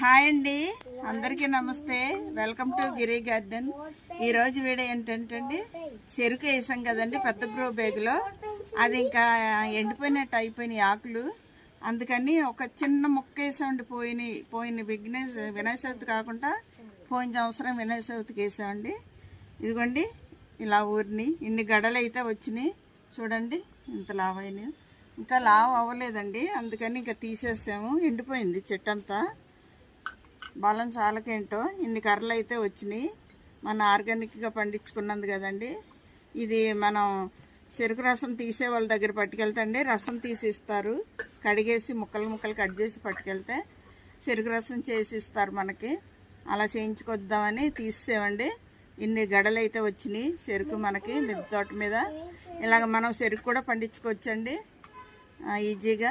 Hi అండి, అందరికీ నమస్తే. Welcome to Giri garden. ఈరోజు వీడియో ఏంటంటే అండి, చెరుకు వేసాం కదండి పెద్ద గ్రో బ్యాగ్లో. అది ఇంకా ఎండిపోయినట్టు అయిపోయినాయి ఆకులు. అందుకని ఒక చిన్న మొక్క వేసామండి. పోయిన వినాయక చవితి కాకుండా పోయిన సంవత్సరం వినాయక చవితికి వేసామండి. ఇదిగోండి ఇలా ఊరిని ఇన్ని గడలు అయితే వచ్చినాయి చూడండి. ఇంత లావు అయినాయి, ఇంకా లావు అవ్వలేదండి. అందుకని ఇంకా తీసేసాము. ఎండిపోయింది చెట్టు అంతా. బలం చాలకేంటో ఇన్ని కర్రలు అయితే వచ్చినాయి. మన ఆర్గానిక్గా పండించుకున్నది కదండి. ఇది మనం చెరుకు రసం తీసే వాళ్ళ దగ్గర పట్టుకెళ్తే అండి రసం తీసి ఇస్తారు. కడిగేసి ముక్కలు ముక్కలు కట్ చేసి పట్టుకెళ్తే చెరుకు రసం చేసి ఇస్తారు మనకి. అలా చేయించుకొద్దామని తీసేవండి. ఇన్ని గడలు అయితే వచ్చినాయి చెరుకు మనకి మిద్దె తోట మీద. ఇలాగ మనం చెరుకు కూడా పండించుకోవచ్చండి ఈజీగా.